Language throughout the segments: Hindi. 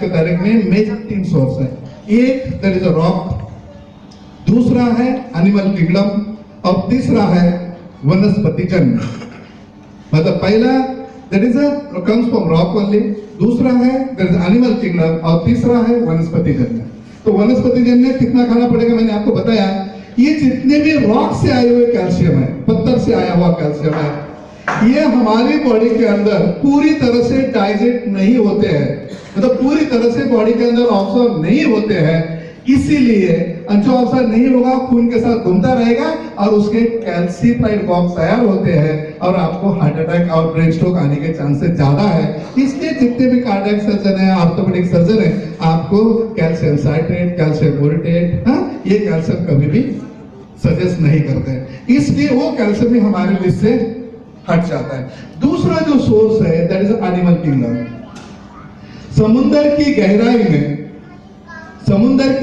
की तारीख में मेजर 3 सोर्स है। एक देयर इज अ रॉक, दूसरा है एनिमल किंगडम और तीसरा है वनस्पति जन्य। मतलब पहला that is comes from rock only, दूसरा है दैट इज एनिमल किंगडम और तीसरा है वनस्पति जन्य। तो वनस्पति जन्य कितना खाना पड़ेगा मैंने आपको बताया। ये जितने भी रॉक से आए हुए कैल्शियम है, पत्थर से आया हुआ कैल्शियम है, ये हमारी बॉडी के अंदर पूरी तरह से डाइजेस्ट नहीं होते हैं, मतलब पूरी तरह से बॉडी के अंदर ऑब्जॉर्ब नहीं होते हैं। इसीलिए जो ऑब्जॉर्ब नहीं होगा खून के साथ घूमता रहेगा और उसके कैल्सिफाइड बॉक्स तैयार होते हैं और आपको हार्ट अटैक और ब्रेन स्ट्रोक आने के चांसेस ज्यादा है। इसलिए जितने भी कार्डियक सर्जन है, ऑर्थोपेडिक सर्जन है, आपको कैल्शियम साइट्रेट, कैल्शियम बोरेटेट, ये कैल्शियम कभी भी सजेस्ट नहीं करते हैं। इसलिए वो कैल्शियम भी हमारे लिस्ट से हट जाता है। दूसरा जो सोर्स है दैट इज एनिमल किंगडम। समुद्र की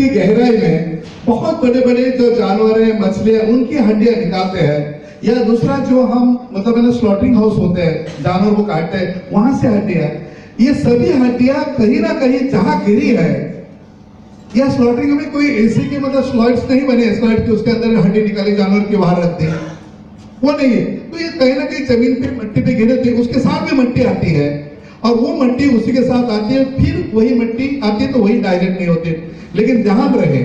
गहराई में बहुत बड़े बड़े जो जानवर है, मछलियां, उनकी हड्डियां निकालते हैं, या दूसरा जो हम मतलब है ना स्लॉटिंग हाउस होते हैं, जानवर को काटते हैं, वहां से हड्डियां, ये सभी हड्डियां कहीं ना कहीं जहां गिरी है, या स्लॉटिंग में कोई ऐसे के मतलब स्लॉट्स नहीं बने, स्लॉट के उसके अंदर हड्डी निकाली जानवर के बाहर रखते हैं, वो नहीं है। तो ये कहीं ना कहीं जमीन पे मिट्टी पे गिरे थे, उसके साथ भी मिट्टी आती है और वो मिट्टी उसी के साथ आती है, फिर वही मिट्टी आती है तो वही डाइजेस्ट नहीं होती। लेकिन जहां रहे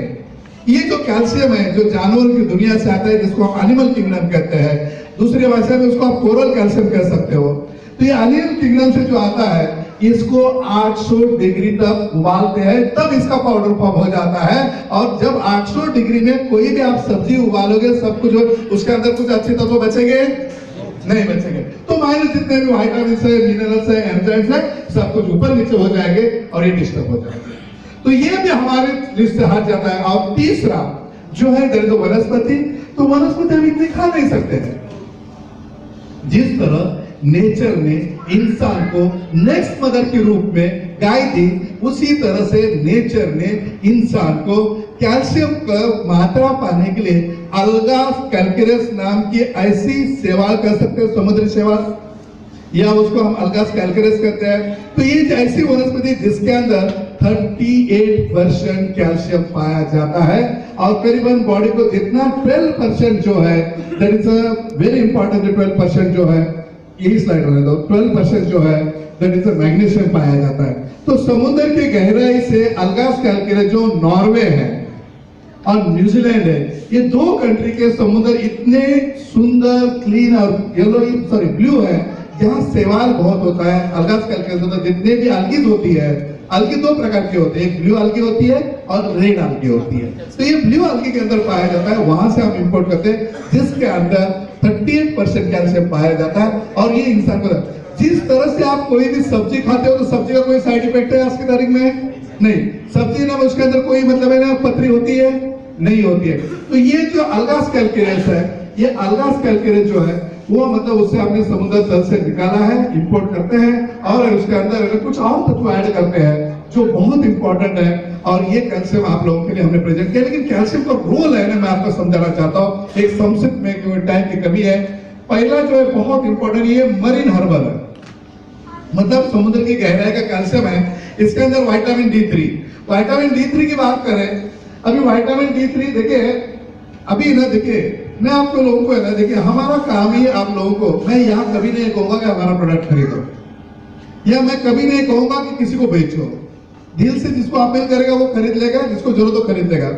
ये जो कैल्शियम है जो जानवर की दुनिया से आता है, जिसको आप एनिमल किंगडम कहते हैं, दूसरी भाषा में उसको आप कोरल कैल्शियम कह सकते हो। तो ये एनिमल किंगडम से जो आता है, इसको 800 डिग्री तक उबालते हैं, तब इसका पाउडर फॉर्म हो जाता है। और जब 800 डिग्री में कोई भी आप सब्जी उबालोगे, सब कुछ उसके अंदर कुछ अच्छे तत्व बचेंगे नहीं बचेंगे। तो माइनस जितने भी विटामिन है, मिनरल्स है, एंजाइम्स है, सब कुछ ऊपर नीचे हो जाएंगे और ये डिस्टर्ब हो जाएंगे। तो ये भी हमारे लिस्ट से हट जाता है। और तीसरा जो है दैट इज वनस्पति। तो वनस्पति हम इतने खा नहीं सकते हैं। जिस तरह नेचर ने इंसान को नेक्स्ट मदर के रूप में गाय दी, उसी तरह से नेचर ने इंसान को कैल्शियम का मात्रा पाने के लिए अल्गा कैल्केरस नाम की ऐसी शैवाल कह सकते हैं, समुद्री शैवाल, या उसको हम अल्गा कैल्केरस कहते हैं। तो ये ऐसी वनस्पति जिसके अंदर 38% कैल्शियम पाया जाता है और करीबन बॉडी को जितना 12% जो है, that is a very important, 12% जो है, यही स्लाइड रहने दो, 12% जो है दैट इज अ मैग्नीशियम पाया जाता है। तो समुद्र की गहराई से अल्गास कैल्केरस जो नॉर्वे है और न्यूजीलैंड है, ये दो कंट्री के समुद्र इतने सुंदर, क्लीन और ब्लू है, जहां शैवाल बहुत होता है। अल्गास कैल्केरस होता है, जितने भी algae होती है, algae 2 प्रकार की होती है, एक ब्लू algae होती है और रेड algae होती है। तो ये ब्लू algae के अंदर पाया जाता है, वहां से हम इंपोर्ट करते हैं, जिसके अंदर 38% कैल्शियम पाया जाता है। और ये इंसान को जिस तरह से आप कोई भी सब्जी खाते हो, तो सब्जी का कोई साइड इफेक्ट है आज की तारीख में नहीं। सब्जी ना उसके अंदर कोई मतलब है ना पथरी होती है नहीं होती है। तो ये जो अल्गास कैल्केरस है, ये अल्गास कैल्केरस जो है वो मतलब उससे आपने समुद्र तल से निकाला है, इंपोर्ट करते हैं और उसके अंदर कुछ और तत्व ऐड करते हैं जो बहुत इंपॉर्टेंट है। और ये कैल्शियम आप लोगों के लिए हमने प्रेजेंट किया। लेकिन कैल्शियम का रोल है ना, मैं आपको समझाना चाहता हूँ एक संक्षिप्त में, क्योंकि टाइम की कमी है। पहला जो है बहुत इंपॉर्टेंट, ये मरीन हर्बल है, मतलब समुद्र की गहराई का कैल्शियम है। इसके अंदर विटामिन D3 की बात करें, अभी विटामिन D3 देखिए, अभी ना देखिए, मैं आपको लोगों को है ना देखिए, हमारा काम ही आप लोगों को, मैं यहाँ कभी नहीं कहूंगा कि हमारा प्रोडक्ट खरीदो, या मैं कभी नहीं कहूंगा कि किसी को बेचो। दिल से जिसको अपील करेगा वो खरीद लेगा, जिसको जरूरत हो खरीद लेगा।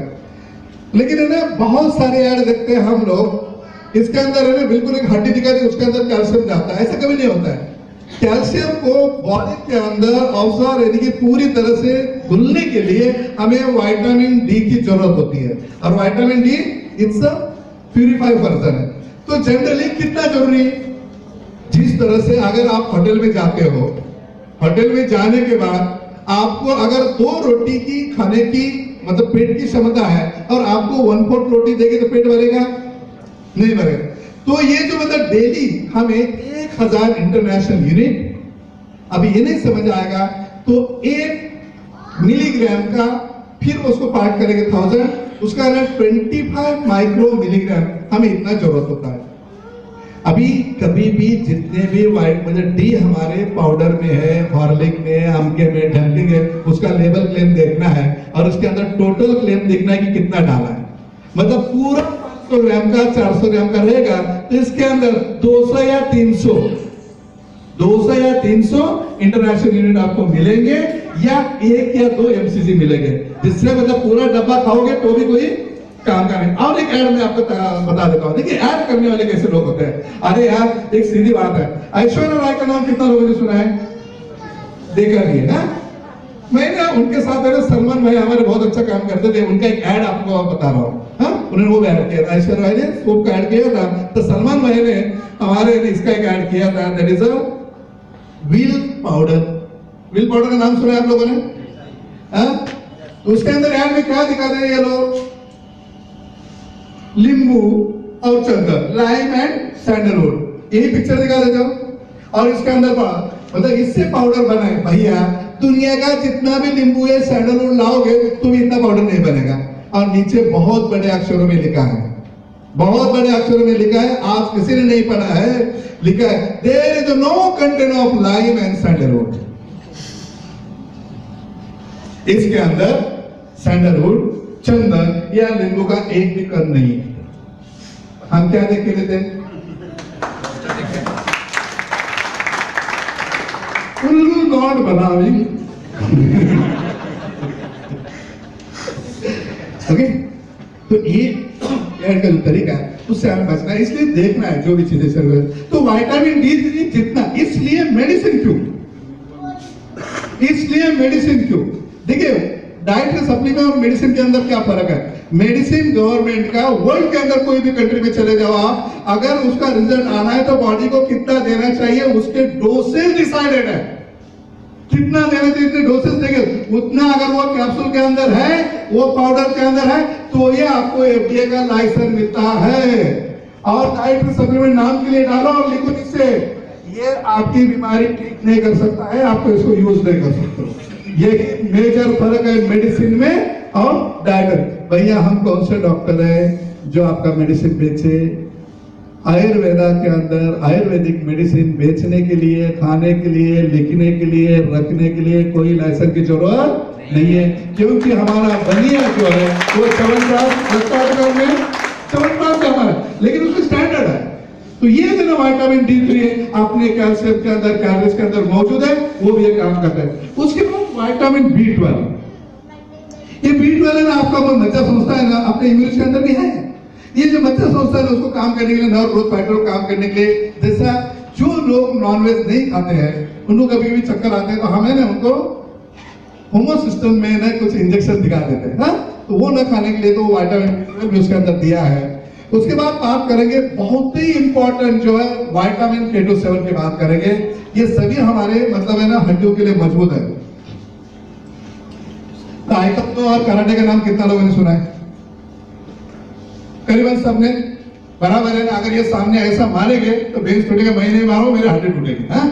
लेकिन है ना बहुत सारे ऐड देखते हैं हम लोग, इसके अंदर है ना बिल्कुल एक हड्डी दिखा दी, उसके अंदर कैल्शियम जाता है, ऐसा कभी नहीं होता है। कैल्शियम को बॉडी के अंदर अवसर यानी कि पूरी तरह से घुलने के लिए हमें विटामिन डी की जरूरत होती है। और vitamin D it's a purified version है। तो जनरली कितना जरूरी है, जिस तरह से अगर आप होटल में जाते हो, होटल में जाने के बाद आपको अगर 2 रोटी की खाने की मतलब पेट की क्षमता है और आपको 1/4 रोटी देंगे तो पेट भरेगा नहीं भरेगा। तो ये जो मतलब डेली हमें 1000 इंटरनेशनल यूनिट, अभी ये नहीं समझ आएगा तो 1 मिलीग्राम का, फिर उसको पार्ट करेंगे 1000, उसका 25 माइक्रो मिलीग्राम हमें इतना जरूरत होता है। अभी कभी भी जितने भी वाइट मतलब डी हमारे पाउडर में है, हॉर्लिक में, अमके में, ढंकी है, उसका लेवल क्लेम देखना है और उसके अंदर टोटल क्लेम देखना है कि कितना डाला है। मतलब पूरा 500 ग्राम का 400 ग्राम का रहेगा तो इसके अंदर 200 या 300 इंटरनेशनल यूनिट आपको मिलेंगे या 1 या 2 एमसीजी मिलेंगे, जिससे मतलब पूरा डब्बा खाओगे तो भी कोई काम का नहीं। और एक ऐड मैं आपको बता देता हूँ, देखिए ऐड करने वाले कैसे लोग होते हैं। अरे यार एक सीधी बात है, ऐश्वर्या राय का नाम कितना लोगों ने सुना है? देखा नहीं है? मैंने उनके साथ सलमान भाई हमारे बहुत अच्छा काम करते थे, उनका एक ऐड आपको बता रहा हूँ। हाँ, उन्होंने वो ऐड किया था, ऐश्वर्या राय ने सोप का ऐड किया था, तो सलमान भाई ने हमारे इसका एक ऐड किया था, that is a wheel powder. Wheel powder का नाम सुना है आप लोगों ने? तो उसके अंदर ऐड में क्या दिखा रहे हैं ये लोग? नींबू और चंदन, लाइम एंड सैंडलवुड, यही पिक्चर दिखा देते हो। और इसके अंदर मतलब इससे पाउडर बना है। भैया दुनिया का जितना भी नींबू या सैंडलवुड लाओगे तो भी इतना पाउडर नहीं बनेगा। और नीचे बहुत बड़े अक्षरों में लिखा है, बहुत बड़े अक्षरों में लिखा है, आज किसी ने नहीं पढ़ा है, लिखा है there is no content of lime and sandalwood. इसके अंदर सैंडलवुड, चंदन या नींबू का एक भी कण नहीं है। हम क्या देख के लेते हैं? उल्लू गॉड बनावी। ओके, तो ये ऐड का जो तरीका है उससे हमें बचना है, इसलिए देखना है जो भी चीजें सर्व। तो विटामिन डी जितना, इसलिए मेडिसिन क्यों? इसलिए मेडिसिन क्यों? देखिए डाइट सप्लीमेंट और मेडिसिन के अंदर क्या फर्क है? मेडिसिन गवर्नमेंट का, वर्ल्ड के अंदर कोई भी कंट्री में चले जाओ आप, अगर उसका रिजल्ट आना है तो बॉडी को कितना देना चाहिए, उसके डोसेज डिसाइडेड है। कितना देना चाहिए, इतने डोसेज देंगे उतना। अगर वो कैप्सूल के अंदर है, वो पाउडर के अंदर है, तो ये आपको एफडीए का लाइसेंस मिलता है। और डाइट सप्लीमेंट नाम के लिए डालो और लिखो जिससे ये आपकी बीमारी ठीक नहीं कर सकता है, आपको इसको यूज नहीं कर सकते। ये मेजर फर्क है मेडिसिन में और डाइट। भैया हम कौन से डॉक्टर है जो आपका मेडिसिन बेचे? आयुर्वेदा के अंदर आयुर्वेदिक मेडिसिन बेचने के लिए, खाने के लिए, लिखने के लिए, रखने के लिए कोई लाइसेंस की जरूरत नहीं है, क्योंकि हमारा बनिया जो है वो चवनप्राश में चवनप्राश का है, लेकिन उसका स्टैंडर्ड है। तो ये जो विटामिन डी3 है अपने कैल्शियम के अंदर, कैलोरीज के अंदर मौजूद है, वो भी ये काम करता है। उसके बाद विटामिन B12, ये B12 है ना, आपका वो मज्जा समझता है ना, अपने इम्यूनिटी के अंदर भी है। ये जो मज्जा समझता है ना, उसको काम करने के लिए, नर्व ग्रोथ फैक्टर को काम करने के लिए, जैसा जो लोग नॉनवेज नहीं खाते हैं उनको कभी भी चक्कर आते हैं तो हमें ना उनको होमोसिस्टम में ना कुछ इंजेक्शन दिखा देते हैं, हाँ? तो वो ना खाने के लिए तो विटामिन B12 भी उसके अंदर दिया है। उसके बाद बात करेंगे बहुत ही इंपॉर्टेंट जो है विटामिन K27 की बात करेंगे। ये सभी हमारे मतलब है ना हड्डियों के लिए मजबूत है। ताइक्वांडो और कराटे का नाम कितना लोगों ने सुना है? करीबन सबने, बराबर है ना। अगर ये सामने ऐसा मारेंगे तो बेंच टूटेगा, महीने मारो मेरे हड्डी टूटेगी, हाँ?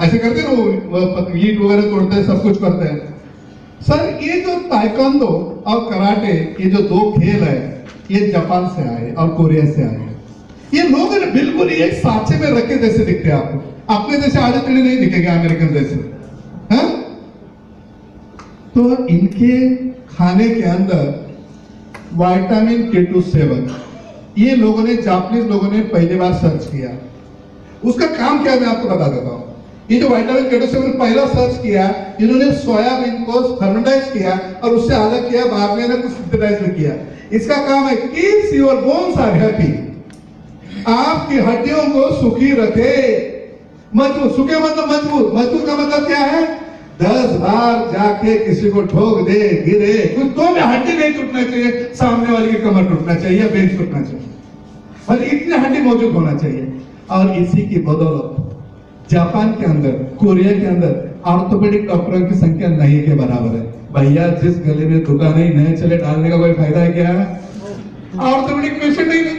ऐसे करते ना वो ईंट वगैरह तोड़ते हैं, सब कुछ करते हैं। सर ये जो ताइक्वांडो और कराटे, ये जो दो खेल है, ये जापान से आए और कोरिया से आए। ये लोग है ना बिल्कुल एक साचे में रखे जैसे दिखते हैं आपको, अपने जैसे आधे टेढ़े नहीं दिखेंगे अमेरिकन जैसे, हाँ? तो इनके खाने के अंदर विटामिन K27 ये लोगों ने, जापानीज लोगों ने पहली बार सर्च किया। उसका काम क्या है मैं आपको बता देता हूं। ये जो विटामिन K27 पहला सर्च किया, इन्होंने सोयाबीन को फर्मेंटाइज किया और उससे अलग किया, बाद में कुछ सिंथेसाइज भी किया। इसका काम है keeps your bones are happy, आपकी हड्डियों को सुखी रखे, मजबूत। सूखे मतलब मजबूत, मजबूत का मतलब क्या है? 10 बार जाके किसी को ठोक दे, गिरे कुछ तो भी हड्डी नहीं टूटना चाहिए, सामने वाले की कमर टूटना चाहिए या बेंच टूटना चाहिए, और इतनी हड्डी मौजूद होना चाहिए। और इसी की बदौलत जापान के अंदर, कोरिया के अंदर ऑर्थोपेडिक डॉक्टरों की संख्या नहीं के बराबर है। भैया जिस गले में दुकान नहीं, नए चले डालने का कोई फायदा है क्या? ऑर्थोपेडिक पेशेंट ही नहीं,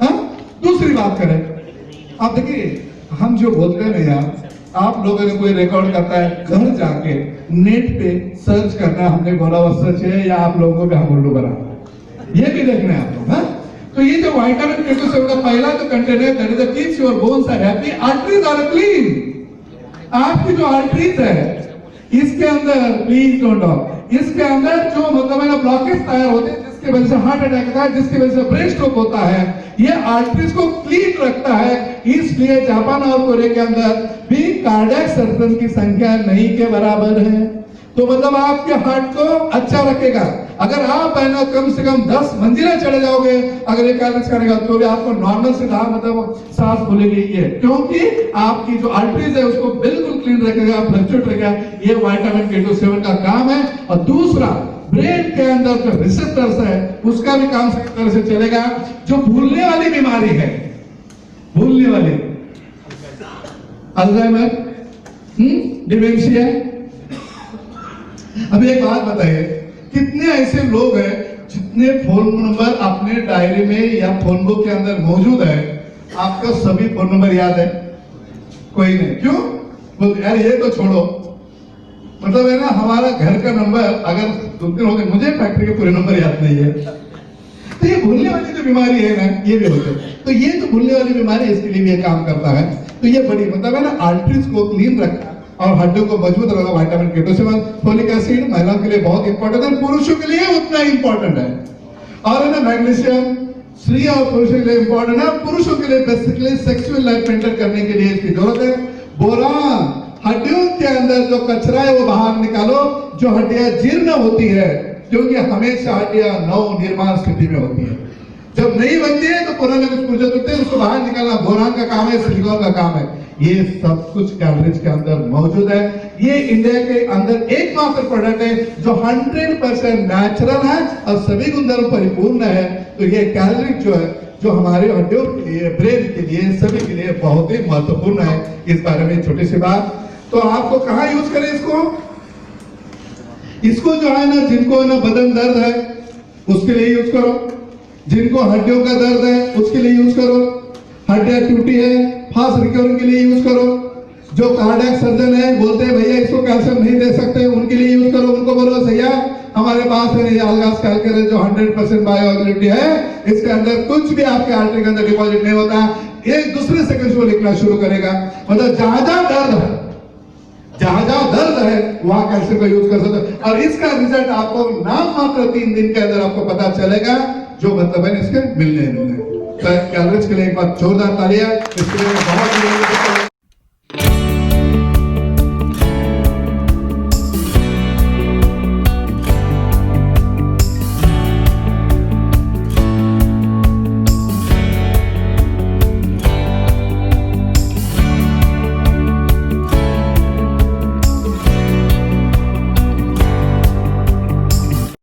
हाँ? दूसरी बात करें, आप देखिए हम जो बोलते हैं ना यार, आप लोगों ने कोई रिकॉर्ड करता है, घर जाके नेट पे सर्च करना हमने बोला वो सच है या आप लोगों को भी हम उल्लू बना, ये भी देखना है आपको, हाँ? तो ये जो विटामिन K2 का पहला जो कंटेंट है that is keeps your bones are happy, arteries are clean. आपकी जो आर्टरीज है इसके अंदर, प्लीज डोंट टॉक, इसके अंदर जो मतलब है ना ब्लॉकेज तैयार होते हैं जिसकी वजह से हार्ट अटैक आता है, जिसकी वजह से ब्रेन स्ट्रोक होता है, ये आर्टरीज को क्लीन रखता है। इसलिए जापान और कोरिया के अंदर भी कार्डियक सर्जन की संख्या नहीं के बराबर है। तो मतलब आपके हार्ट को अच्छा रखेगा। अगर आप है ना कम से कम 10 मंजिला चढ़े जाओगे अगर ये कैलरीज करेगा तो भी आपको नॉर्मल से मतलब सांस फूलेगी, ये क्योंकि आपकी जो आर्टरीज है उसको बिल्कुल क्लीन रखेगा, फ्लक्चुएट रखेगा। ये विटामिन K2 का काम है। और दूसरा, ब्रेन के अंदर जो रिसेप्टर्स है उसका भी काम सही तरह से चलेगा। जो भूलने वाली बीमारी है, भूलने वाली अल्जाइमर, डिमेंशिया, अभी एक बात बताइए, कितने ऐसे लोग हैं जितने फोन नंबर अपने डायरी में या फोन बुक के अंदर मौजूद है, आपका सभी फोन नंबर याद है? कोई नहीं। क्यों? बोलते यार ये तो छोड़ो, मतलब है ना हमारा घर का नंबर अगर 2-3 हो गए, मुझे फैक्ट्री के पूरे नंबर याद नहीं है। तो ये भूलने वाली जो बीमारी है ना, ये भी होते हैं। तो ये जो भूलने वाली बीमारी है इसके लिए भी ये काम करता है। तो ये बड़ी मतलब है ना आर्टरीज को क्लीन रखना और हड्डियों को मजबूत रखना विटामिन K2, फोलिक एसिड महिलाओं के लिए बहुत इंपॉर्टेंट है, पुरुषों के लिए उतना इंपॉर्टेंट है। और है ना मैग्नीशियम स्त्री और पुरुषों के लिए इंपॉर्टेंट है, पुरुषों के लिए बेसिकली सेक्सुअल लाइफ मेंटेन करने के लिए इसकी जरूरत है। बोरान, हड्डियों के अंदर जो कचरा है वो बाहर निकालो, जो हड्डियां जीर्ण होती है, क्योंकि हमेशा हड्डियां नव निर्माण स्थिति में होती है। जब नहीं बनती है तो पुराने कुछ पुर्जे होते हैं, उसको बाहर निकालना बोरान का काम है, सिलिकॉन का काम है। ये सब कुछ कैलोरीज के अंदर मौजूद है। ये इंडिया के अंदर एकमात्र प्रोडक्ट है जो 100% नेचुरल है और सभी गुणधर्म परिपूर्ण है। तो ये कैलोरी जो है जो हमारे हड्डियों के लिए, ब्रेन के लिए, सभी के लिए बहुत ही महत्वपूर्ण है। इस बारे में छोटी सी बात। तो आपको कहाँ यूज करें इसको? इसको जो है ना, जिनको ना बदन दर्द है उसके लिए यूज करो, जिनको हड्डियों का दर्द है उसके लिए यूज करो, हड्डियां टूटी है फास्ट रिकवरी के लिए यूज करो, जो कार्डियक सर्जन है बोलते हैं भैया इसको कैल्शियम नहीं दे सकते, उनके लिए यूज करो। उनको बोलो भैया हमारे पास है ये अलगास कैलकुलेटर जो 100% बायोअवेलेबिलिटी है, इसके अंदर कुछ भी आपके आर्टरी के अंदर डिपॉजिट नहीं होता। एक दूसरे सेकंड को लिखना शुरू करेगा। मतलब जहां जहां दर्द है, जहां जहां दर्द है वहां कैल्शियम का यूज कर सकते हो। और इसका रिजल्ट आपको नाम मात्र 3 दिन के अंदर आपको पता चलेगा, जो मतलब है इसके मिलने। कैलोरीज के लिए एक बार जोरदार तालियां। इसके लिए बहुत